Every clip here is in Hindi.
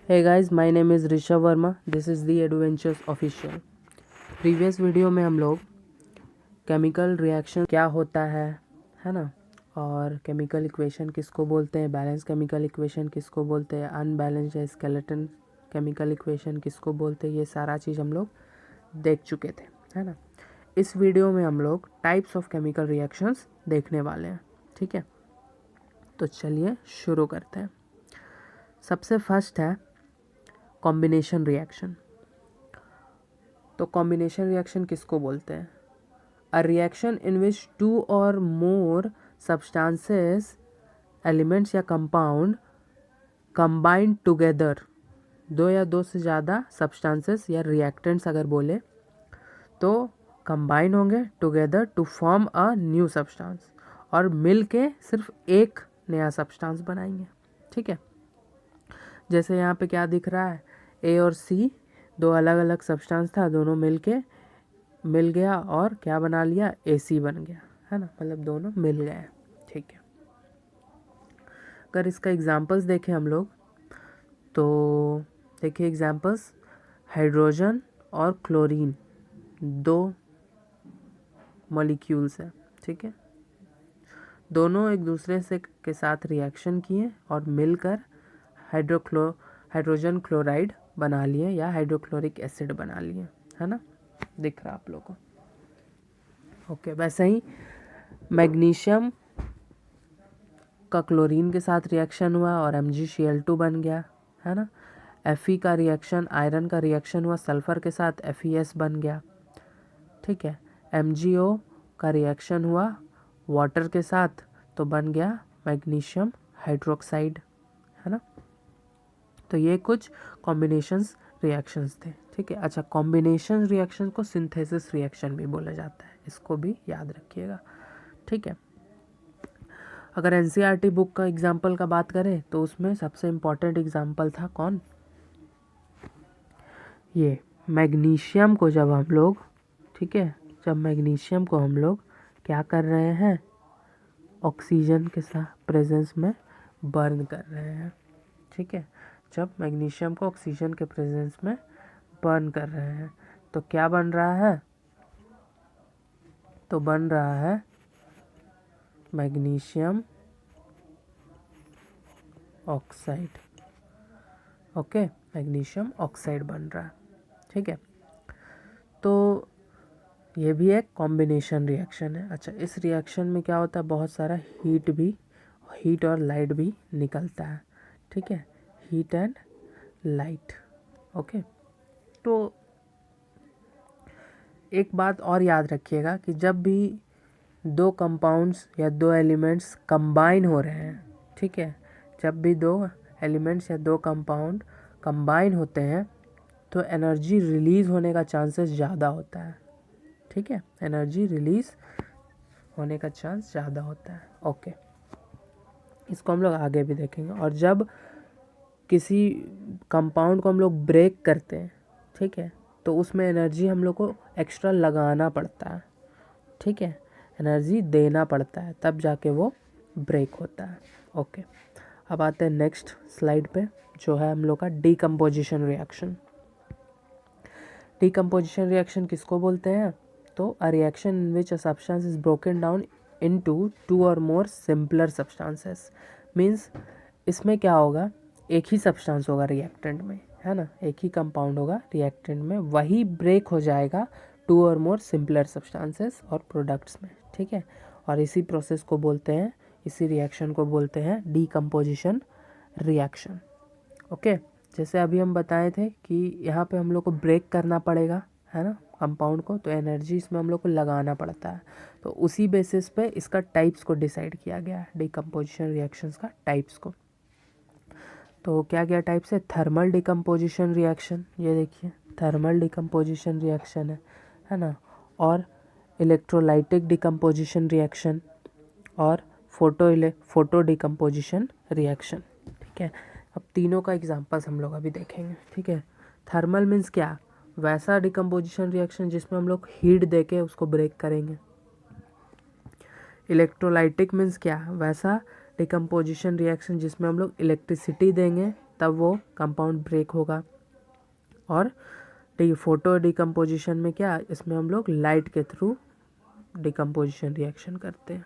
Hey guys, my name is Rishabh Verma. This is the Adventures Official. Previous video में हम लोग केमिकल रिएक्शन क्या होता है ना, और केमिकल इक्वेशन किसको बोलते हैं, बैलेंस केमिकल इक्वेशन किसको बोलते हैं, अनबैलेंस्ड या स्केलेटन केमिकल इक्वेशन किसको बोलते हैं, ये सारा चीज़ हम लोग देख चुके थे, है ना. इस वीडियो में हम लोग टाइप्स ऑफ केमिकल रिएक्शंस देखने वाले हैं. ठीक है, तो चलिए शुरू करते हैं. सबसे फर्स्ट है कॉम्बिनेशन रिएक्शन. तो कॉम्बिनेशन रिएक्शन किसको बोलते हैं? A reaction in which two or more substances, elements या कंपाउंड कंबाइंड टुगेदर. दो या दो से ज़्यादा सब्सटेंसेस या रिएक्टेंट्स अगर बोले तो कंबाइन होंगे together to form a new substance, और मिल के सिर्फ एक नया सब्सटेंस बनाएंगे. ठीक है, जैसे यहाँ पे क्या दिख रहा है, ए और सी दो अलग अलग सब्सटेंस था, दोनों मिल गया और क्या बना लिया, AC बन गया, है ना, मतलब दोनों मिल गए. ठीक है, अगर इसका एग्जांपल्स देखें हम लोग तो देखिए एग्जांपल्स, हाइड्रोजन और क्लोरीन दो मॉलिक्यूल्स है. ठीक है, दोनों एक दूसरे से के साथ रिएक्शन किए और मिलकर हाइड्रोजन क्लोराइड बना लिए या हाइड्रोक्लोरिक एसिड बना लिए, है ना, दिख रहा आप लोगों को. ओके, वैसे ही मैग्नीशियम का क्लोरीन के साथ रिएक्शन हुआ और MgCl2 बन गया, है ना. Fe का रिएक्शन, आयरन का रिएक्शन हुआ सल्फर के साथ, FeS बन गया. ठीक है, MgO का रिएक्शन हुआ वाटर के साथ तो बन गया मैग्नीशियम हाइड्रोक्साइड, है ना. तो ये कुछ कॉम्बिनेशंस रिएक्शंस थे. ठीक है, अच्छा, कॉम्बिनेशन रिएक्शन को सिंथेसिस रिएक्शन भी बोला जाता है, इसको भी याद रखिएगा. ठीक है, अगर NCERT बुक का एग्जाम्पल का बात करें तो उसमें सबसे इम्पोर्टेंट एग्जाम्पल था कौन, ये मैग्नीशियम को जब हम लोग, ठीक है, जब मैग्नीशियम को हम लोग क्या कर रहे हैं, ऑक्सीजन के साथ प्रेजेंस में बर्न कर रहे हैं. ठीक है, जब मैग्नीशियम को ऑक्सीजन के प्रेजेंस में बर्न कर रहे हैं तो क्या बन रहा है, तो बन रहा है magnesium oxide. Okay, magnesium oxide बन रहा है. ठीक है, तो ये भी एक कॉम्बिनेशन रिएक्शन है. अच्छा, इस रिएक्शन में क्या होता है, बहुत सारा हीट और लाइट भी निकलता है. ठीक है, हीट एंड लाइट. ओके, तो एक बात और याद रखिएगा कि जब भी दो कंपाउंड्स या दो एलिमेंट्स कंबाइन हो रहे हैं, ठीक है, जब भी दो एलिमेंट्स या दो कंपाउंड कंबाइन होते हैं तो एनर्जी रिलीज़ होने का चांसेस ज़्यादा होता है. ठीक है, एनर्जी रिलीज़ होने का चांस ज़्यादा होता है. ओके, इसको हम लोग आगे भी देखेंगे. और जब किसी कंपाउंड को हम लोग ब्रेक करते हैं, ठीक है, तो उसमें एनर्जी हम लोग को एक्स्ट्रा लगाना पड़ता है. ठीक है, एनर्जी देना पड़ता है, तब जाके वो ब्रेक होता है. ओके, अब आते हैं नेक्स्ट स्लाइड पे, जो है हम लोग का डीकम्पोजिशन रिएक्शन. डीकम्पोजिशन रिएक्शन किसको बोलते हैं, तो अ reaction in which a substance is broken down into two or more simpler substances. Means इसमें क्या होगा, एक ही सब्सटेंस होगा रिएक्टेंट में, है ना, एक ही कंपाउंड होगा रिएक्टेंट में, वही ब्रेक हो जाएगा to or more simpler substances और प्रोडक्ट्स में. ठीक है, और इसी प्रोसेस को बोलते हैं, इसी रिएक्शन को बोलते हैं डीकम्पोजिशन रिएक्शन. ओके, जैसे अभी हम बताए थे कि यहाँ पे हम लोग को ब्रेक करना पड़ेगा, है ना, कंपाउंड को, तो एनर्जी इसमें हम लोग को लगाना पड़ता है. तो उसी बेसिस पे इसका टाइप्स को डिसाइड किया गया है, डीकम्पोजिशन रिएक्शंस का टाइप्स को. तो क्या क्या टाइप्स है, थर्मल डीकम्पोजिशन रिएक्शन, ये देखिए थर्मल डीकम्पोजिशन रिएक्शन है ना, और इलेक्ट्रोलाइटिक डीकम्पोजिशन रिएक्शन, और फोटो डीकम्पोजिशन रिएक्शन. ठीक है, अब तीनों का एग्जांपल्स हम लोग अभी देखेंगे. ठीक है, थर्मल मीन्स क्या, वैसा डीकम्पोजिशन रिएक्शन जिसमें हम लोग हीट देके उसको ब्रेक करेंगे. इलेक्ट्रोलाइटिक मीन्स क्या, वैसा डिकम्पोजिशन रिएक्शन जिसमें हम लोग इलेक्ट्रिसिटी देंगे तब वो कंपाउंड ब्रेक होगा। और फोटो डिकम्पोजिशन में क्या, इसमें हम लोग लाइट के थ्रू डिकम्पोजिशन रिएक्शन करते हैं।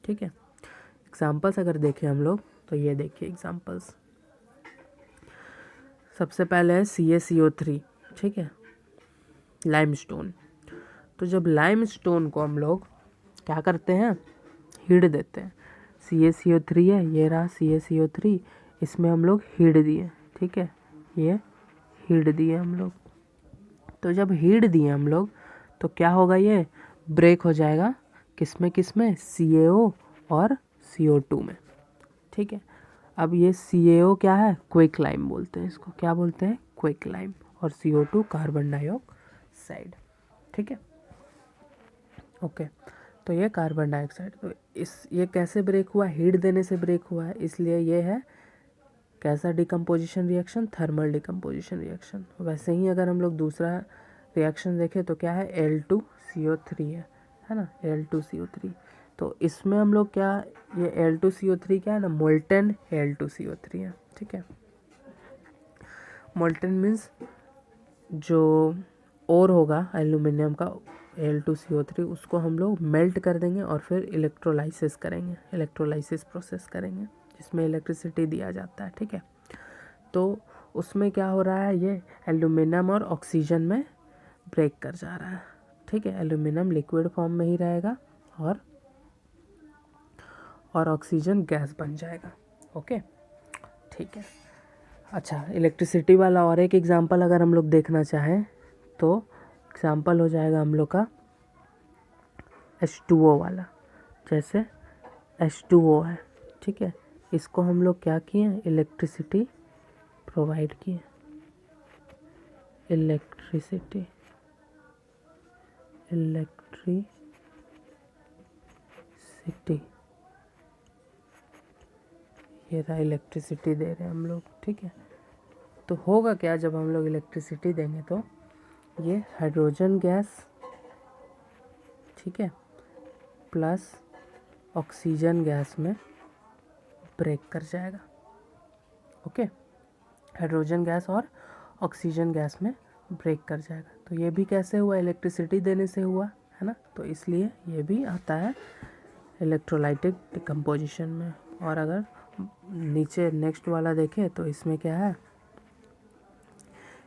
ठीक है, एग्जांपल्स अगर देखें हम लोग तो ये देखिए एग्जांपल्स। सबसे पहले है CaCO3, ठीक है, लाइमस्टोन। तो जब लाइमस्टोन को हम लोग क्या करते हैं, हीट देते हैं। CaCO3 है, ये रहा CaCO3, इसमें हम लोग हीट दिए। ठीक है, ये हीट दिए हम लोग। तो जब हीट दिए हम लोग तो क्या होगा, ये ब्रेक हो जाएगा किसमें किसमें, CaO और CO2 में। ठीक है, अब ये CaO क्या है, क्विकलाइम बोलते हैं इसको, क्या बोलते हैं, क्विकलाइम। और CO2 कार्बन डाइऑक्साइड। ठीक है, ओके। तो ये कार्बन डाइऑक्साइड, तो ये कैसे ब्रेक हुआ, हीट देने से ब्रेक हुआ है, इसलिए ये है कैसा decomposition reaction, thermal decomposition reaction. वैसे ही अगर हम लोग दूसरा रिएक्शन देखें तो क्या है, Al2CO3 है ना, Al2CO3। तो इसमें हम लोग क्या, ये Al2CO3 क्या है ना, मोल्टन Al2CO3 है। ठीक है, मोल्टन मीन्स जो ओर होगा एल्यूमिनियम का Al2CO3, उसको हम लोग मेल्ट कर देंगे और फिर इलेक्ट्रोलाइसिस करेंगे, इलेक्ट्रोलाइसिस प्रोसेस करेंगे जिसमें इलेक्ट्रिसिटी दिया जाता है। ठीक है, तो उसमें क्या हो रहा है, ये एल्यूमिनियम और ऑक्सीजन में ब्रेक कर जा रहा है। ठीक है, एल्यूमिनियम लिक्विड फॉर्म में ही रहेगा और ऑक्सीजन गैस बन जाएगा। ओके, ठीक है। अच्छा, इलेक्ट्रिसिटी वाला और एक एग्जांपल अगर हम लोग देखना चाहें तो एग्जांपल हो जाएगा हम लोग का H2O वाला। जैसे H2O है, ठीक है, इसको हम लोग क्या किए, इलेक्ट्रिसिटी प्रोवाइड किए, इलेक्ट्रिसिटी ये रहा, इलेक्ट्रिसिटी दे रहे हैं हम लोग। ठीक है, तो होगा क्या, जब हम लोग इलेक्ट्रिसिटी देंगे तो ये हाइड्रोजन गैस, ठीक है, प्लस ऑक्सीजन गैस में ब्रेक कर जाएगा। ओके, हाइड्रोजन गैस और ऑक्सीजन गैस में ब्रेक कर जाएगा। तो ये भी कैसे हुआ, इलेक्ट्रिसिटी देने से हुआ है ना, तो इसलिए ये भी आता है इलेक्ट्रोलाइटिक डिकम्पोजिशन में। और अगर नीचे नेक्स्ट वाला देखें तो इसमें क्या है,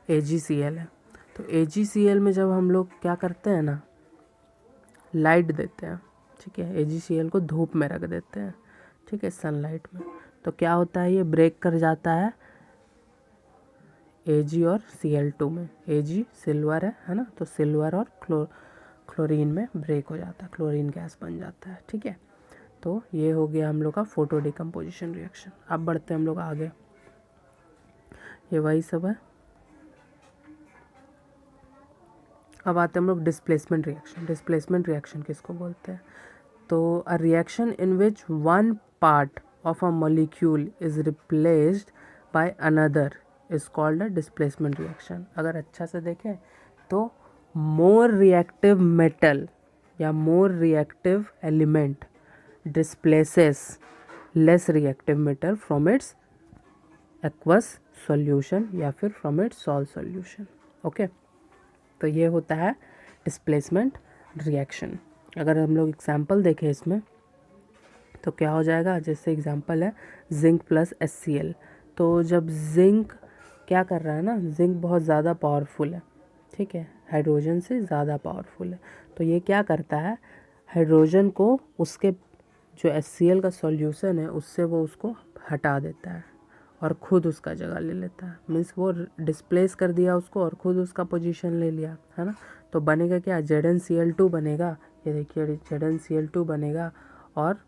AgCl है। तो AgCl में जब हम लोग क्या करते हैं ना, लाइट देते हैं, ठीक है, AgCl को धूप में रख देते हैं, ठीक है, सनलाइट में, तो क्या होता है, ये ब्रेक कर जाता है Ag और Cl2 में। Ag सिल्वर है ना, तो सिल्वर और क्लोरीन में ब्रेक हो जाता है, क्लोरीन गैस बन जाता है। ठीक है, तो ये हो गया हम लोग का फोटो डिकम्पोजिशन रिएक्शन। अब बढ़ते हैं हम लोग आगे, ये वही सब है। अब आते हैं हम लोग डिस्प्लेसमेंट रिएक्शन। डिस्प्लेसमेंट रिएक्शन किसको बोलते हैं, तो अ reaction in which one part of a molecule is replaced by another is called a displacement reaction. अगर अच्छा से देखें तो मोर रिएक्टिव मेटल या more reactive element displaces less reactive metal from its aqueous solution या फिर from its salt solution. Okay, तो ये होता है डिस्प्लेसमेंट रिएक्शन। अगर हम लोग एग्जांपल देखें इसमें तो क्या हो जाएगा, जैसे एग्जांपल है जिंक प्लस HCl। तो जब जिंक क्या कर रहा है ना, जिंक बहुत ज़्यादा पावरफुल है, ठीक है, हाइड्रोजन से ज़्यादा पावरफुल है। तो ये क्या करता है, हाइड्रोजन को उसके जो HCl का सॉल्यूशन है उससे वो उसको हटा देता है और ख़ुद उसका जगह ले लेता है। मीन्स वो डिस्प्लेस कर दिया उसको और ख़ुद उसका पोजीशन ले लिया, है ना। तो बनेगा क्या, ZnCl2 बनेगा, ये देखिए ZnCl2 बनेगा और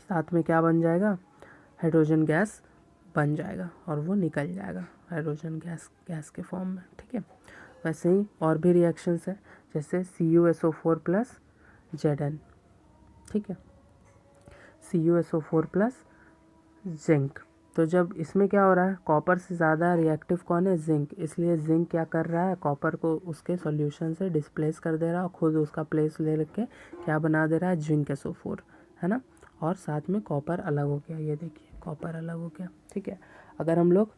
साथ में क्या बन जाएगा, हाइड्रोजन गैस बन जाएगा और वो निकल जाएगा हाइड्रोजन गैस के फॉर्म में। ठीक है, वैसे ही और भी रिएक्शंस है, जैसे CuSO4 प्लस Zn, ठीक है, CuSO4 प्लस जिंक। तो जब इसमें क्या हो रहा है, कॉपर से ज़्यादा रिएक्टिव कौन है, जिंक, इसलिए जिंक क्या कर रहा है, कॉपर को उसके सॉल्यूशन से डिस्प्लेस कर दे रहा है और खुद उसका प्लेस ले के क्या बना दे रहा है, ZnSO4, है ना। और साथ में कॉपर अलग हो गया, ये देखिए कॉपर अलग हो गया। ठीक है, अगर हम लोग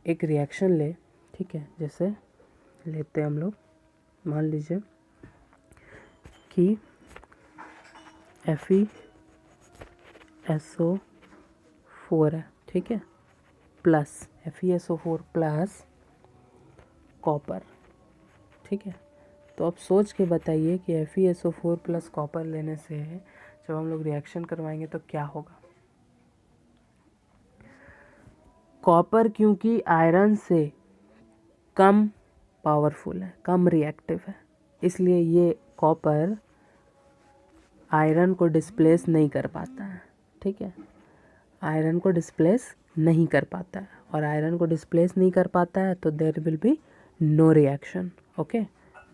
एक रिएक्शन ले, ठीक है, जैसे लेते हैं हम लोग, मान लीजिए कि FeSO4 है, ठीक है, प्लस FeSO4 प्लस कॉपर, ठीक है। तो अब सोच के बताइए कि FeSO4 प्लस कॉपर लेने से जब हम लोग रिएक्शन करवाएंगे तो क्या होगा। कॉपर क्योंकि आयरन से कम पावरफुल है, कम रिएक्टिव है, इसलिए ये कॉपर आयरन को डिस्प्लेस नहीं कर पाता है, ठीक है, आयरन को डिस्प्लेस नहीं कर पाता है, और आयरन को डिस्प्लेस नहीं कर पाता है तो there will be no reaction, okay,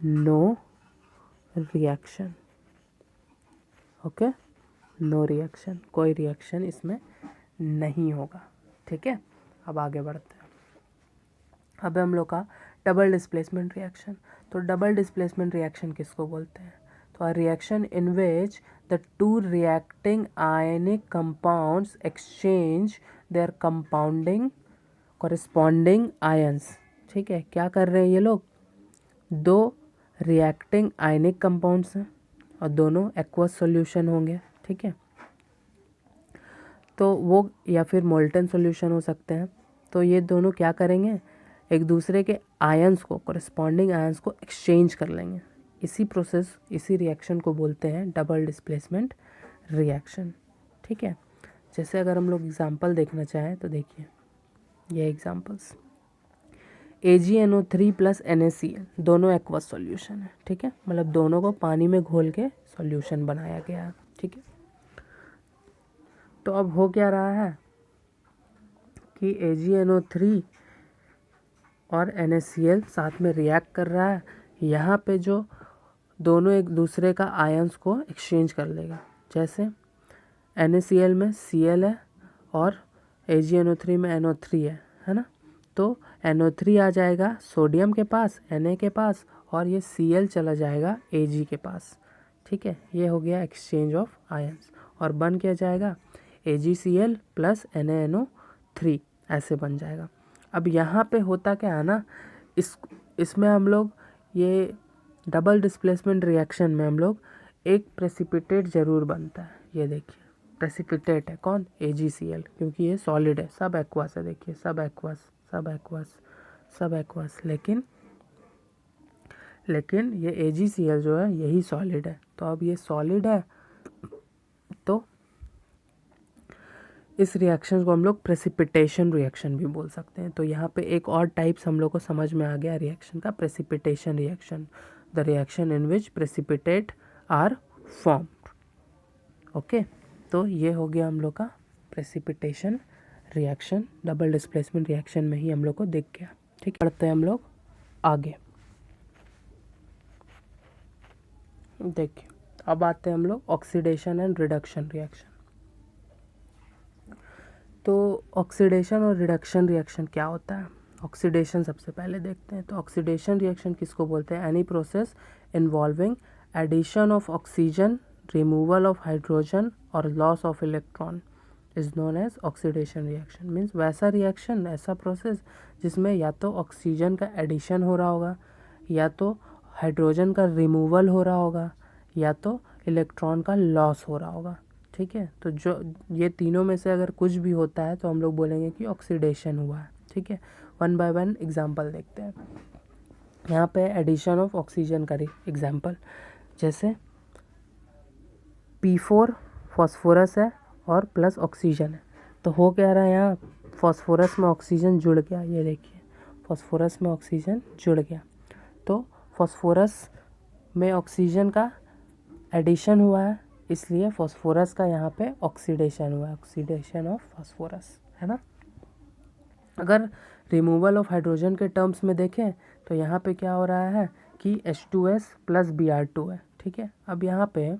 no reaction, okay, no reaction, कोई रिएक्शन इसमें नहीं होगा, ठीक है। अब आगे बढ़ते हैं। अब हम लोग का डबल डिस्प्लेसमेंट रिएक्शन। तो डबल डिस्प्लेसमेंट रिएक्शन किसको बोलते हैं? तो अ reaction in which the two reacting ionic compounds exchange there compounding corresponding ions, ठीक है। क्या कर रहे हैं ये लोग? दो रिएक्टिंग आयनिक कंपाउंड्स हैं और दोनों एक्वस सॉल्यूशन होंगे, ठीक है। तो वो या फिर मोल्टन सॉल्यूशन हो सकते हैं। तो ये दोनों क्या करेंगे? एक दूसरे के आयंस को, कॉरेस्पॉन्डिंग आयंस को एक्सचेंज कर लेंगे। इसी प्रोसेस, इसी रिएक्शन को बोलते हैं डबल डिस्प्लेसमेंट रिएक्शन, ठीक है। जैसे अगर हम लोग एग्जांपल देखना चाहें तो देखिए ये एग्जांपल्स, AgNO3 प्लस NaCl दोनों एक्वस सॉल्यूशन है, ठीक है, मतलब दोनों को पानी में घोल के सॉल्यूशन बनाया गया है, ठीक है। तो अब हो क्या रहा है कि AgNO3 और NaCl साथ में रिएक्ट कर रहा है। यहाँ पे जो दोनों एक दूसरे का आयंस को एक्सचेंज कर लेगा। जैसे NaCl में Cl है और AgNO3 में NO3 है ना। तो NO3 आ जाएगा सोडियम के पास, Na के पास, और ये Cl चला जाएगा Ag के पास, ठीक है। ये हो गया एक्सचेंज ऑफ आयंस, और बन क्या जाएगा? AgCl प्लस NaNO3 ऐसे बन जाएगा। अब यहाँ पे होता क्या है ना, इसमें हम लोग ये डबल डिस्प्लेसमेंट रिएक्शन में हम लोग एक प्रेसिपिटेट ज़रूर बनता है। ये देखिए प्रेसिपिटेट है कौन? AgCl, क्योंकि ये सॉलिड है, सब एक्वस है, देखिए सब एक्वस, सब एक्वस, सब एक्वस, लेकिन ये AgCl जो है यही सॉलिड है। तो अब ये सॉलिड है तो इस रिएक्शन को हम लोग प्रेसिपिटेशन रिएक्शन भी बोल सकते हैं। तो यहाँ पे एक और टाइप्स हम लोग को समझ में आ गया रिएक्शन का, precipitation reaction, the reaction in which precipitate are formed, okay. तो ये हो गया हम लोग का precipitation reaction, double displacement reaction में ही हम लोग को दिख गया, ठीक है। बढ़ते हैं हम लोग आगे, देखिए अब आते हैं हम लोग ऑक्सीडेशन एंड रिडक्शन रिएक्शन। तो ऑक्सीडेशन और रिडक्शन रिएक्शन क्या होता है? ऑक्सीडेशन सबसे पहले देखते हैं। तो ऑक्सीडेशन रिएक्शन किसको बोलते हैं? Any process involving addition of oxygen, removal of hydrogen और loss of electron is known as oxidation reaction. Means वैसा रिएक्शन, ऐसा प्रोसेस जिसमें या तो ऑक्सीजन का एडिशन हो रहा होगा, या तो हाइड्रोजन का रिमूवल हो रहा होगा, या तो इलेक्ट्रॉन का लॉस हो रहा होगा, ठीक है। तो जो ये तीनों में से अगर कुछ भी होता है तो हम लोग बोलेंगे कि ऑक्सीडेशन हुआ है, ठीक है। वन बाय वन एग्जांपल देखते हैं। यहाँ पे एडिशन ऑफ ऑक्सीजन का एग्जांपल, जैसे P4 फॉस्फोरस है और प्लस ऑक्सीजन है। तो हो क्या रहा है, यहाँ फॉस्फोरस में ऑक्सीजन जुड़ गया, ये देखिए फॉस्फोरस में ऑक्सीजन जुड़ गया। तो फॉस्फोरस में ऑक्सीजन का एडिशन हुआ है, इसलिए फॉस्फोरस का यहाँ पे ऑक्सीडेशन हुआ है, ऑक्सीडेशन ऑफ फॉस्फोरस, है ना। अगर रिमूवल ऑफ हाइड्रोजन के टर्म्स में देखें तो यहाँ पे क्या हो रहा है कि H2S प्लस Br2 है, ठीक है। अब यहाँ पे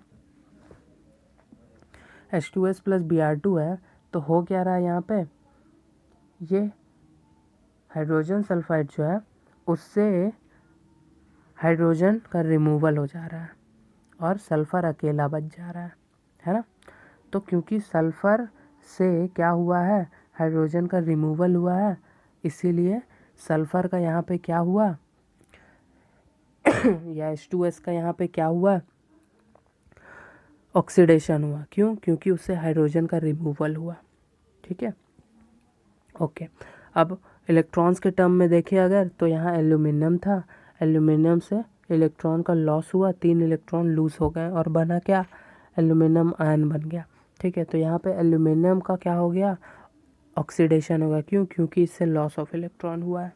H2S प्लस Br2 है, तो हो क्या रहा है यहाँ पे, ये हाइड्रोजन सल्फाइड जो है उससे हाइड्रोजन का रिमूवल हो जा रहा है और सल्फ़र अकेला बच जा रहा है ना। तो क्योंकि सल्फ़र से क्या हुआ है, हाइड्रोजन का रिमूवल हुआ है, इसीलिए सल्फर का यहाँ पे क्या हुआ या H2S का यहाँ पे क्या हुआ, ऑक्सीडेशन हुआ। क्यों? क्योंकि उससे हाइड्रोजन का रिमूवल हुआ। ठीक है, ओके। अब इलेक्ट्रॉन्स के टर्म में देखें अगर, तो यहाँ एल्यूमिनियम था, एल्यूमिनियम से इलेक्ट्रॉन का लॉस हुआ, 3 इलेक्ट्रॉन लूज हो गए और बना क्या, एल्यूमिनियम आयन बन गया। ठीक है, तो यहाँ पे एल्यूमिनियम का क्या हो गया, ऑक्सीडेशन होगा। क्यों? क्योंकि इससे लॉस ऑफ इलेक्ट्रॉन हुआ है।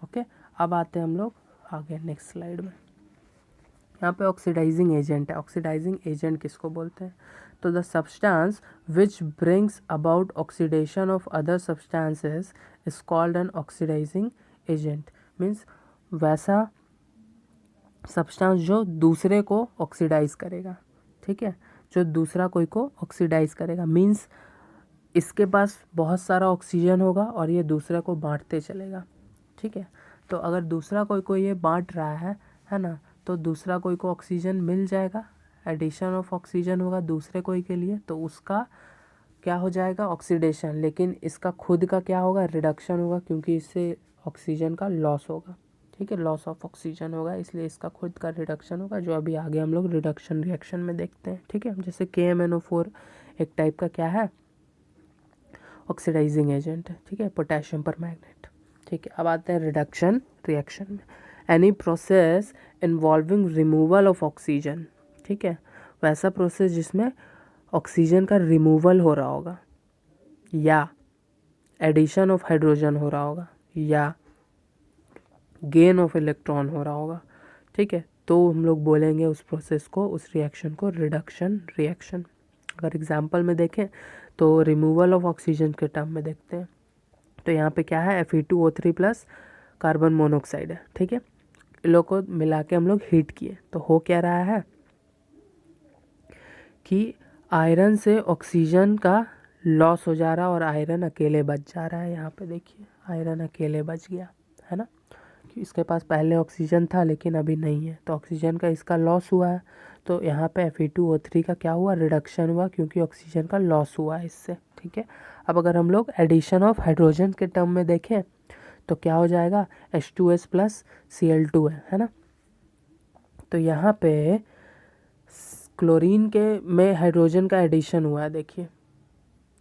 ओके, अब आते हैं हम लोग आगे नेक्स्ट स्लाइड में। यहाँ पे ऑक्सीडाइजिंग एजेंट है। ऑक्सीडाइजिंग एजेंट किसको बोलते हैं? तो the substance which brings about oxidation of other substances is called an oxidising agent. Means वैसा सब्सटेंस जो दूसरे को ऑक्सीडाइज करेगा। ठीक है, जो दूसरा कोई को ऑक्सीडाइज करेगा, मीन्स इसके पास बहुत सारा ऑक्सीजन होगा और ये दूसरे को बांटते चलेगा। ठीक है, तो अगर दूसरा कोई ये बांट रहा है ना, तो दूसरा कोई को ऑक्सीजन मिल जाएगा, एडिशन ऑफ ऑक्सीजन होगा दूसरे कोई के लिए, तो उसका क्या हो जाएगा, ऑक्सीडेशन। लेकिन इसका खुद का क्या होगा, रिडक्शन होगा, क्योंकि इससे ऑक्सीजन का लॉस होगा। ठीक है, लॉस ऑफ ऑक्सीजन होगा, इसलिए इसका खुद का रिडक्शन होगा, जो अभी आगे हम लोग रिडक्शन रिएक्शन में देखते हैं। ठीक है, जैसे KMnO4 एक टाइप का क्या है, ऑक्सीडाइजिंग एजेंट है। ठीक है, पोटेशियम पर मैग्नेट। ठीक है, अब आते हैं रिडक्शन रिएक्शन में। Any process involving removal of oxygen. ठीक है, वैसा प्रोसेस जिसमें ऑक्सीजन का रिमूवल हो रहा होगा, या एडिशन ऑफ हाइड्रोजन हो रहा होगा, या गेन ऑफ इलेक्ट्रॉन हो रहा होगा। ठीक है, तो हम लोग बोलेंगे उस प्रोसेस को, उस रिएक्शन को रिडक्शन रिएक्शन। अगर एग्जांपल में देखें तो रिमूवल ऑफ ऑक्सीजन के टर्म में देखते हैं, तो यहाँ पे क्या है, Fe2O3 प्लस कार्बन मोनोऑक्साइड है। ठीक है, इन लोग को मिला के हम लोग हीट किए, तो हो क्या रहा है कि आयरन से ऑक्सीजन का लॉस हो जा रहा है और आयरन अकेले बच जा रहा है। यहाँ पे देखिए आयरन अकेले बच गया है ना, कि इसके पास पहले ऑक्सीजन था लेकिन अभी नहीं है, तो ऑक्सीजन का इसका लॉस हुआ है। तो यहाँ पे Fe2O3 का क्या हुआ, रिडक्शन हुआ, क्योंकि ऑक्सीजन का लॉस हुआ है इससे। ठीक है, अब अगर हम लोग एडिशन ऑफ हाइड्रोजन के टर्म में देखें तो क्या हो जाएगा, H2S प्लस Cl2 है ना। तो यहाँ पे क्लोरीन के में हाइड्रोजन का एडिशन हुआ है, देखिए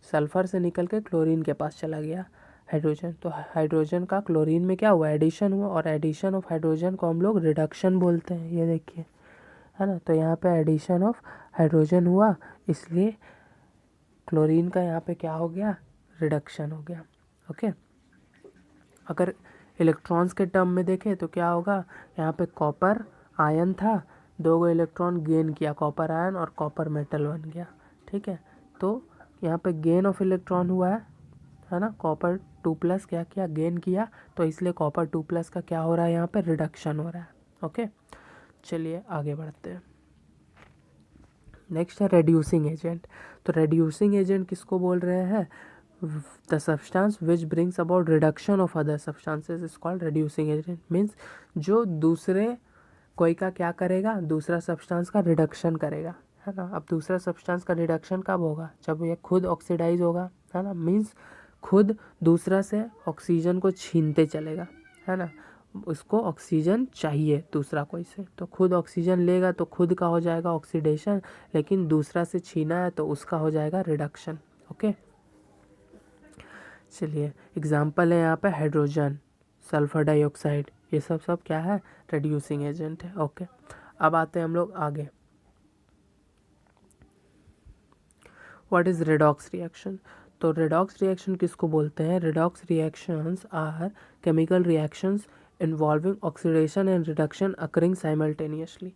सल्फर से निकल के क्लोरीन के पास चला गया हाइड्रोजन, तो हाइड्रोजन का क्लोरीन में क्या हुआ, एडिशन हुआ, और एडिशन ऑफ हाइड्रोजन को हम लोग रिडक्शन बोलते हैं। ये देखिए है ना, तो यहाँ पे एडिशन ऑफ हाइड्रोजन हुआ, इसलिए क्लोरीन का यहाँ पे क्या हो गया, रिडक्शन हो गया। ओके, अगर इलेक्ट्रॉन्स के टर्म में देखें तो क्या होगा, यहाँ पे कॉपर आयन था, 2 इलेक्ट्रॉन गेन किया कॉपर आयन और कॉपर मेटल बन गया। ठीक है, तो यहाँ पे गेन ऑफ इलेक्ट्रॉन हुआ है ना, कॉपर 2 प्लस क्या किया, गेन किया, तो इसलिए कॉपर 2 प्लस का क्या हो रहा है, यहाँ पे रिडक्शन हो रहा है। ओके, चलिए आगे बढ़ते हैं। नेक्स्ट है रेड्यूसिंग एजेंट। तो रेड्यूसिंग एजेंट किसको बोल रहे हैं, the substance which brings about reduction of other substances is called reducing agent. Means जो दूसरे कोई का क्या करेगा, दूसरा सब्सटेंस का रिडक्शन करेगा, है ना। अब दूसरा सब्सटेंस का रिडक्शन कब होगा, जब ये खुद ऑक्सीडाइज होगा, है ना। मीन्स खुद दूसरा से ऑक्सीजन को छीनते चलेगा, है ना। उसको ऑक्सीजन चाहिए दूसरा कोई से, तो खुद ऑक्सीजन लेगा तो खुद का हो जाएगा ऑक्सीडेशन, लेकिन दूसरा से छीना है तो उसका हो जाएगा रिडक्शन। ओके, चलिए एग्जाम्पल है यहाँ पे हाइड्रोजन, सल्फर डाइऑक्साइड, ये सब क्या है, रेड्यूसिंग एजेंट है। ओके, अब आते हैं हम लोग आगे। What is redox reaction. तो रेडॉक्स रिएक्शन किसको बोलते हैं, redox reactions are chemical reactions involving oxidation and reduction occurring simultaneously.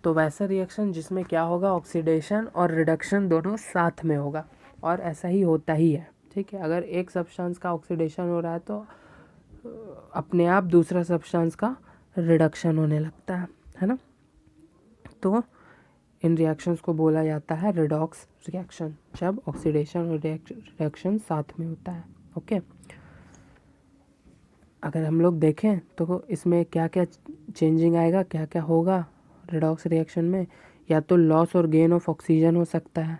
तो वैसा रिएक्शन जिसमें क्या होगा, ऑक्सीडेशन और रिडक्शन दोनों साथ में होगा, और ऐसा ही होता ही है। ठीक है, अगर एक सब्सटेंस का ऑक्सीडेशन हो रहा है तो अपने आप दूसरा सब्सटेंस का रिडक्शन होने लगता है ना। तो इन रिएक्शंस को बोला जाता है रेडॉक्स रिएक्शन, जब ऑक्सीडेशन और रिडक्शन साथ में होता है। ओके, अगर हम लोग देखें तो इसमें क्या क्या चेंजिंग आएगा, क्या क्या होगा रेडॉक्स रिएक्शन में, या तो लॉस और गेन ऑफ ऑक्सीजन हो सकता है,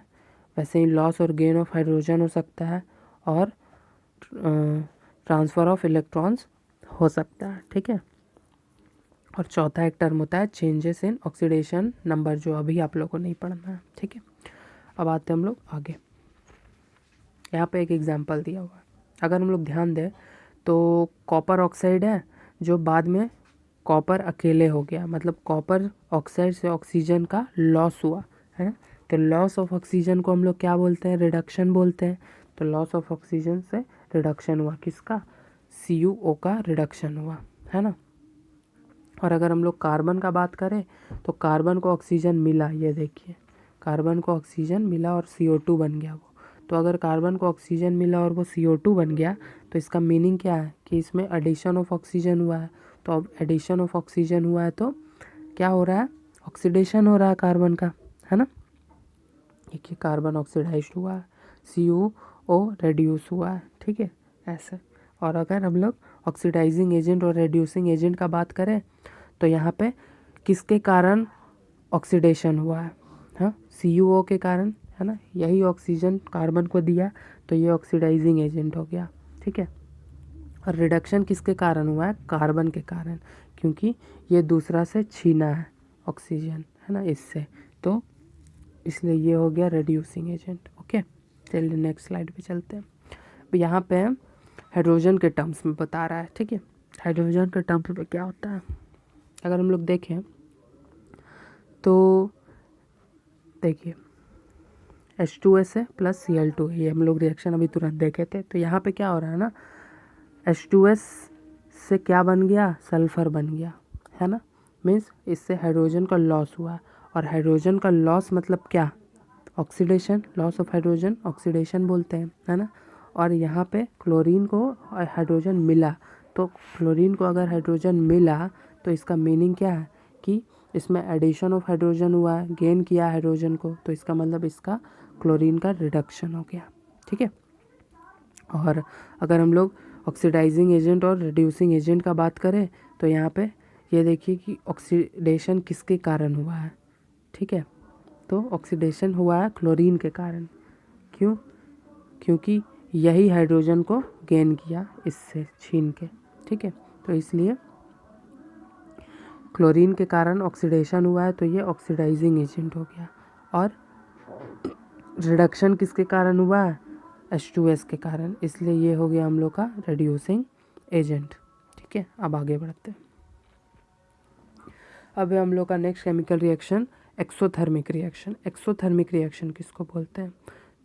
वैसे ही लॉस और गेन ऑफ हाइड्रोजन हो सकता है, और ट्रांसफ़र ऑफ इलेक्ट्रॉन्स हो सकता है, ठीक है। और चौथा एक टर्म होता है चेंजेस इन ऑक्सीडेशन नंबर, जो अभी आप लोगों को नहीं पढ़ना है, ठीक है। अब आते हैं हम लोग आगे। यहाँ पे एक एग्जांपल दिया हुआ है, अगर हम लोग ध्यान दें तो कॉपर ऑक्साइड है, जो बाद में कॉपर अकेले हो गया, मतलब कॉपर ऑक्साइड से ऑक्सीजन का लॉस हुआ है ना। तो लॉस ऑफ ऑक्सीजन को हम लोग क्या बोलते हैं, रिडक्शन बोलते हैं। तो लॉस ऑफ ऑक्सीजन से रिडक्शन हुआ, किसका, CuO का रिडक्शन हुआ, है ना। और अगर हम लोग कार्बन का बात करें तो कार्बन को ऑक्सीजन मिला, ये देखिए कार्बन को ऑक्सीजन मिला और CO2 बन गया वो। तो अगर कार्बन को ऑक्सीजन मिला और वो CO2 बन गया तो इसका मीनिंग क्या है कि इसमें एडिशन ऑफ ऑक्सीजन हुआ है। तो अब एडिशन ऑफ ऑक्सीजन हुआ है तो क्या हो रहा है, ऑक्सीडेशन हो रहा है कार्बन का, है ना। देखिए कार्बन ऑक्सीडाइज्ड हुआ है, CuO रेड्यूस हुआ है, ठीक है, ऐसे। और अगर हम लोग ऑक्सीडाइजिंग एजेंट और रेड्यूसिंग एजेंट का बात करें तो यहाँ पे किसके कारण ऑक्सीडेशन हुआ है, हाँ, CuO के कारण, है ना। यही ऑक्सीजन कार्बन को दिया तो ये ऑक्सीडाइजिंग एजेंट हो गया, ठीक है। और रिडक्शन किसके कारण हुआ है, कार्बन के कारण, क्योंकि ये दूसरा से छीना है ऑक्सीजन, है ना, इससे, तो इसलिए ये हो गया रिड्यूसिंग एजेंट। ओके, चलिए नेक्स्ट स्लाइड पे चलते हैं। अब यहाँ पे हाइड्रोजन के टर्म्स में बता रहा है, ठीक है। हाइड्रोजन के टर्म्स में क्या होता है, अगर हम लोग देखें तो देखिए H2S है प्लस Cl2, ये हम लोग रिएक्शन अभी तुरंत देखे थे। तो यहाँ पे क्या हो रहा है ना, H2S से क्या बन गया, सल्फर बन गया, है ना। मीन्स इससे हाइड्रोजन का लॉस हुआ, और हाइड्रोजन का लॉस मतलब क्या, oxidation, loss of hydrogen oxidation बोलते हैं, है ना। और यहाँ पे क्लोरीन को हाइड्रोजन मिला, तो क्लोरीन को अगर हाइड्रोजन मिला तो इसका मीनिंग क्या है कि इसमें एडिशन ऑफ हाइड्रोजन हुआ है, गेन किया हाइड्रोजन को, तो इसका मतलब इसका क्लोरीन का रिडक्शन हो गया, ठीक है। और अगर हम लोग ऑक्सीडाइजिंग एजेंट और रिड्यूसिंग एजेंट का बात करें तो यहाँ पे ये देखिए कि ऑक्सीडेशन किसके कारण हुआ है, ठीक है। तो ऑक्सीडेशन हुआ है क्लोरीन के कारण, क्यों, क्योंकि यही हाइड्रोजन को गेन किया इससे छीन के, ठीक है। तो इसलिए क्लोरीन के कारण ऑक्सीडेशन हुआ है, तो ये ऑक्सीडाइजिंग एजेंट हो गया। और रिडक्शन किसके कारण हुआ है, H2S के कारण, इसलिए ये हो गया हम लोग का रिड्यूसिंग एजेंट, ठीक है। अब आगे बढ़ते हैं। अब हम लोग का next chemical reaction exothermic reaction. Exothermic reaction किसको बोलते हैं,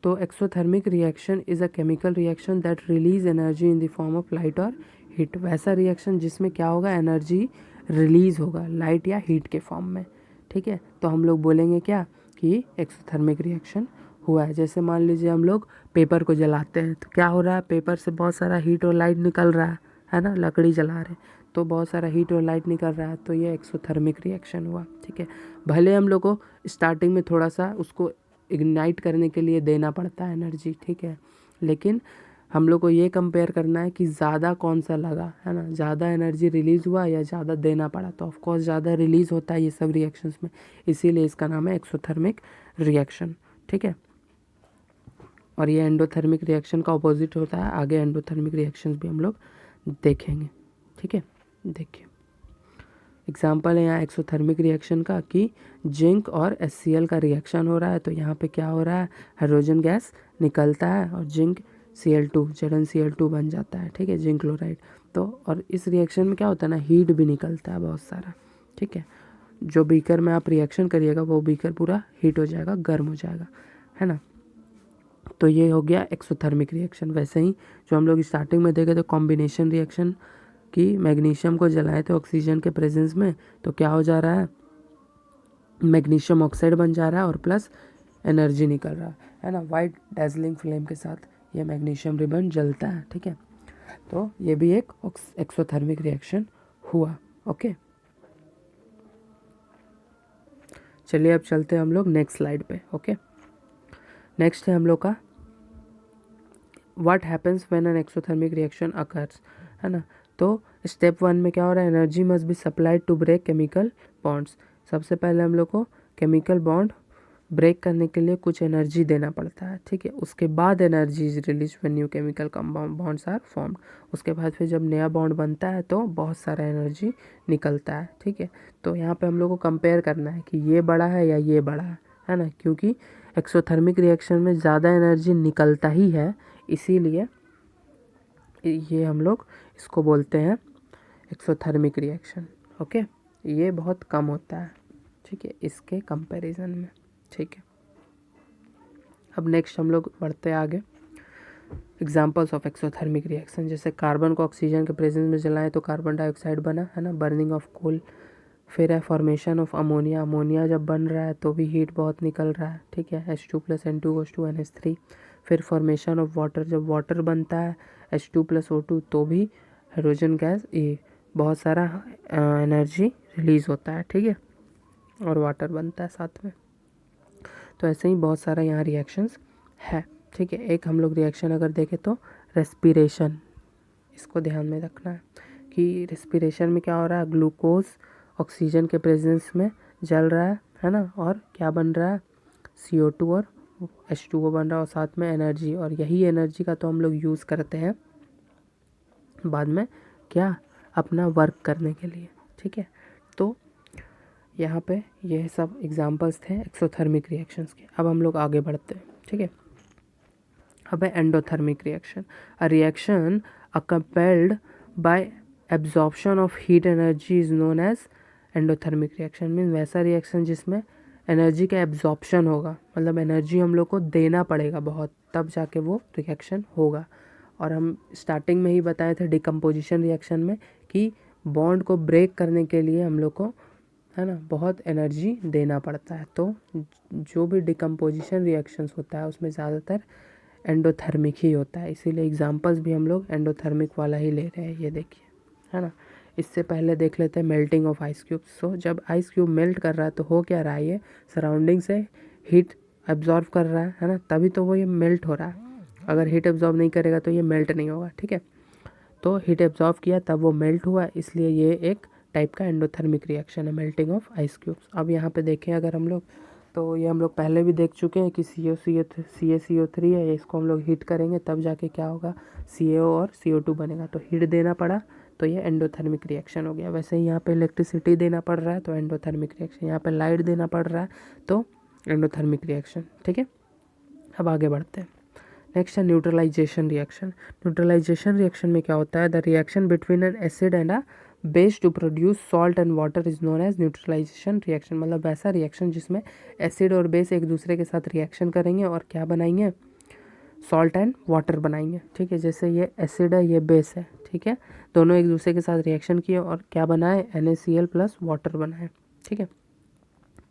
तो exothermic reaction is a chemical reaction that release energy in the form of light और हीट। वैसा रिएक्शन जिसमें क्या होगा, एनर्जी रिलीज होगा लाइट या हीट के फॉर्म में, ठीक है। तो हम लोग बोलेंगे क्या कि एक्सोथर्मिक रिएक्शन हुआ है। जैसे मान लीजिए हम लोग पेपर को जलाते हैं तो क्या हो रहा है, पेपर से बहुत सारा हीट और लाइट निकल रहा है ना, लकड़ी जला रहे हैं तो बहुत सारा हीट और लाइट निकल रहा है, तो ये एक्सोथर्मिक रिएक्शन हुआ, ठीक है। भले हम लोग को स्टार्टिंग में थोड़ा सा उसको इग्नाइट करने के लिए देना पड़ता है एनर्जी, ठीक है, लेकिन हम लोग को ये कंपेयर करना है कि ज़्यादा कौन सा लगा, है ना, ज़्यादा एनर्जी रिलीज़ हुआ या ज़्यादा देना पड़ा। तो ऑफकोर्स ज़्यादा रिलीज़ होता है ये सब रिएक्शंस में, इसीलिए इसका नाम है एक्सोथर्मिक रिएक्शन, ठीक है। और ये एंडोथर्मिक रिएक्शन का अपोजिट होता है, आगे एंडोथर्मिक रिएक्शंस भी हम लोग देखेंगे, ठीक है। देखिए एग्जाम्पल है यहाँ एक्सोथर्मिक रिएक्शन का कि जिंक और HCl का रिएक्शन हो रहा है, तो यहाँ पे क्या हो रहा है, हाइड्रोजन गैस निकलता है और जिंक Cl2 ZnCl2 बन जाता है, ठीक है, जिंक क्लोराइड। तो और इस रिएक्शन में क्या होता है ना, हीट भी निकलता है बहुत सारा, ठीक है। जो बीकर में आप रिएक्शन करिएगा वो बीकर पूरा हीट हो जाएगा, गर्म हो जाएगा, है ना। तो ये हो गया एक्सोथर्मिक रिएक्शन। वैसे ही जो हम लोग स्टार्टिंग में देखे थे कॉम्बिनेशन रिएक्शन कि मैग्नीशियम को जलाए थे ऑक्सीजन के प्रेजेंस में, तो क्या हो जा रहा है, मैग्नीशियम ऑक्साइड बन जा रहा है और प्लस एनर्जी निकल रहा है ना, वाइट डैजलिंग फ्लेम के साथ ये मैग्नीशियम रिबन जलता है, ठीक है। तो ये भी एक एक्सोथर्मिक रिएक्शन हुआ, ओके। चलिए अब चलते हैं हम लोग नेक्स्ट स्लाइड पे, ओके। नेक्स्ट है हम लोग का what happens when an exothermic reaction occurs, है ना। तो स्टेप 1 में क्या हो रहा है, energy must be supplied to break chemical bonds. सबसे पहले हम लोग को केमिकल बॉन्ड ब्रेक करने के लिए कुछ एनर्जी देना पड़ता है, ठीक है। उसके बाद energy is release when new chemical compound bonds are formed. उसके बाद फिर जब नया बॉन्ड बनता है तो बहुत सारा एनर्जी निकलता है, ठीक है। तो यहाँ पे हम लोग को कंपेयर करना है कि ये बड़ा है या ये बड़ा है ना, क्योंकि एक्सोथर्मिक रिएक्शन में ज़्यादा एनर्जी निकलता ही है, इसीलिए ये हम लोग इसको बोलते हैं एक्सोथर्मिक रिएक्शन। ओके, ये बहुत कम होता है, ठीक है, इसके कंपैरिजन में, ठीक है। अब नेक्स्ट हम लोग बढ़ते हैं आगे। एग्जांपल्स ऑफ एक्सोथर्मिक रिएक्शन, जैसे कार्बन को ऑक्सीजन के प्रेजेंस में जलाएं तो कार्बन डाइऑक्साइड बना, है ना, बर्निंग ऑफ कोल। फिर है फॉर्मेशन ऑफ अमोनिया, अमोनिया जब बन रहा है तो भी हीट बहुत निकल रहा है, ठीक है, H2 + N2 goes to NH3। फिर फॉर्मेशन ऑफ वाटर, जब वाटर बनता है H2 + O2 तो भी हाइड्रोजन गैस ये बहुत सारा एनर्जी रिलीज होता है, ठीक है, और वाटर बनता है साथ में। तो ऐसे ही बहुत सारा यहाँ रिएक्शंस है, ठीक है। एक हम लोग रिएक्शन अगर देखें तो रेस्पिरेशन, इसको ध्यान में रखना है कि रेस्पिरेशन में क्या हो रहा है, ग्लूकोज ऑक्सीजन के प्रेजेंस में जल रहा है ना, और क्या बन रहा है, CO2 और H2O बन रहा है, और साथ में एनर्जी, और यही एनर्जी का तो हम लोग यूज़ करते हैं बाद में क्या, अपना वर्क करने के लिए, ठीक है। तो यहाँ पे ये सब एग्जांपल्स थे एक्सोथर्मिक रिएक्शंस के। अब हम लोग आगे बढ़ते हैं, ठीक है। अब है endothermic reaction, a reaction accompanied by absorption of heat energy is known as endothermic reaction. Mean वैसा रिएक्शन जिसमें एनर्जी का एब्जॉर्प्शन होगा, मतलब एनर्जी हम लोग को देना पड़ेगा बहुत, तब जाके वो रिएक्शन होगा। और हम स्टार्टिंग में ही बताए थे डिकम्पोजिशन रिएक्शन में कि बॉन्ड को ब्रेक करने के लिए हम लोग को, है ना, बहुत एनर्जी देना पड़ता है। तो जो भी डिकम्पोजिशन रिएक्शंस होता है उसमें ज़्यादातर एंडोथर्मिक ही होता है, इसीलिए एग्जांपल्स भी हम लोग एंडोथर्मिक वाला ही ले रहे हैं, ये देखिए, है ना। इससे पहले देख लेते हैं मेल्टिंग ऑफ आइस क्यूब। सो जब आइस क्यूब मेल्ट कर रहा है तो हो क्या रहा है, ये सराउंडिंग से हीट एब्जॉर्व कर रहा है ना, तभी तो वो ये मेल्ट हो रहा है। अगर हीट एब्जॉर्व नहीं करेगा तो ये मेल्ट नहीं होगा, ठीक है। तो हीट एब्जॉर्व किया तब वो मेल्ट हुआ, इसलिए ये एक टाइप का एंडोथर्मिक रिएक्शन है, मेल्टिंग ऑफ आइस क्यूब्स। अब यहाँ पे देखें अगर हम लोग, तो ये हम लोग पहले भी देख चुके हैं कि CaCO3 है, इसको हम लोग हीट करेंगे तब जाके क्या होगा, CaO और CO2 बनेगा। तो हीट देना पड़ा तो ये एंडोथर्मिक रिएक्शन हो गया। वैसे ही यहाँ पे इलेक्ट्रिसिटी देना पड़ रहा है तो एंडोथर्मिक रिएक्शन, यहाँ पे लाइट देना पड़ रहा है तो एंडोथर्मिक रिएक्शन, ठीक है। अब आगे बढ़ते हैं। नेक्स्ट है न्यूट्रलाइजेशन रिएक्शन। न्यूट्रलाइजेशन रिएक्शन में क्या होता है, the reaction between an acid and a base to produce salt and water is known as neutralisation reaction. मतलब वैसा रिएक्शन जिसमें एसिड और बेस एक दूसरे के साथ रिएक्शन करेंगे और क्या बनाएंगे, सॉल्ट एंड वाटर बनाएंगे, ठीक है। जैसे ये एसिड है, ये बेस है, ठीक है, दोनों एक दूसरे के साथ रिएक्शन किए और क्या बनाए, NaCl + वाटर बनाए, ठीक है।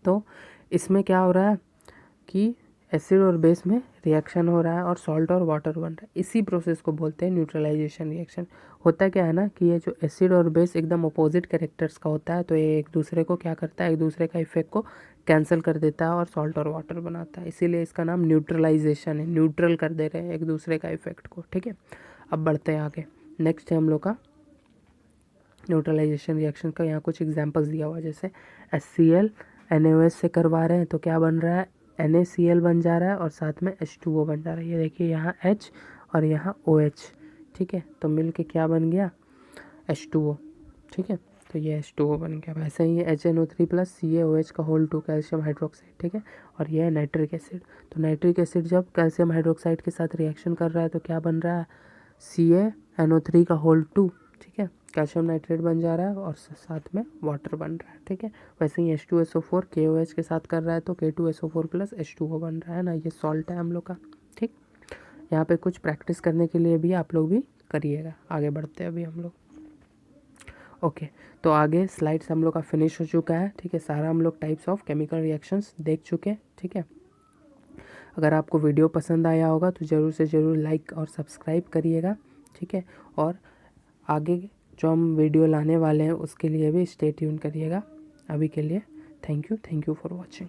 तो इसमें क्या हो रहा है कि एसिड और बेस में रिएक्शन हो रहा है और सॉल्ट और वाटर बन रहा है, इसी प्रोसेस को बोलते हैं न्यूट्रलाइजेशन रिएक्शन। होता क्या है ना कि ये जो एसिड और बेस एकदम अपोजिट कैरेक्टर्स का होता है, तो ये एक दूसरे को क्या करता है, एक दूसरे का इफेक्ट को कैंसिल कर देता है और सॉल्ट और वाटर बनाता है, इसीलिए इसका नाम न्यूट्रलाइजेशन है, न्यूट्रल कर दे रहे हैं एक दूसरे का इफेक्ट को, ठीक है। अब बढ़ते हैं आगे। नेक्स्ट है हम लोग का न्यूट्रलाइजेशन रिएक्शन का, यहाँ कुछ एग्जाम्पल्स दिया हुआ है, जैसे HCl NaOH से करवा रहे हैं तो क्या बन रहा है, NaCl बन जा रहा है और साथ में H2O बन जा रहा है। ये देखिए यहाँ H और यहाँ OH, ठीक है, तो मिल के क्या बन गया, H2O, ठीक है। तो ये H2O बन गया। वैसे ही ये HNO3 + CaOH2 कैल्शियम हाइड्रोक्साइड, ठीक है, और ये है नाइट्रिक एसिड। तो नाइट्रिक एसिड जब कैल्शियम हाइड्रोक्साइड के साथ रिएक्शन कर रहा है तो क्या बन रहा है, CaNO3 ठीक है, कैल्शियम नाइट्रेट बन जा रहा है और साथ में वाटर बन रहा है, ठीक है। वैसे ही H2SO4 KOH के साथ कर रहा है तो K2SO4 + H2O बन रहा है ना, ये सॉल्ट है हम लोग का, ठीक। यहाँ पे कुछ प्रैक्टिस करने के लिए भी आप लोग भी करिएगा। आगे बढ़ते हैं अभी हम लोग। ओके, तो आगे स्लाइड्स हम लोग का फिनिश हो चुका है, ठीक है। सारा हम लोग टाइप्स ऑफ केमिकल रिएक्शंस देख चुके हैं, ठीक है। अगर आपको वीडियो पसंद आया होगा तो ज़रूर से ज़रूर लाइक और सब्सक्राइब करिएगा, ठीक है। और आगे जो हम वीडियो लाने वाले हैं उसके लिए भी स्टे ट्यून करिएगा। अभी के लिए थैंक यू फॉर वॉचिंग।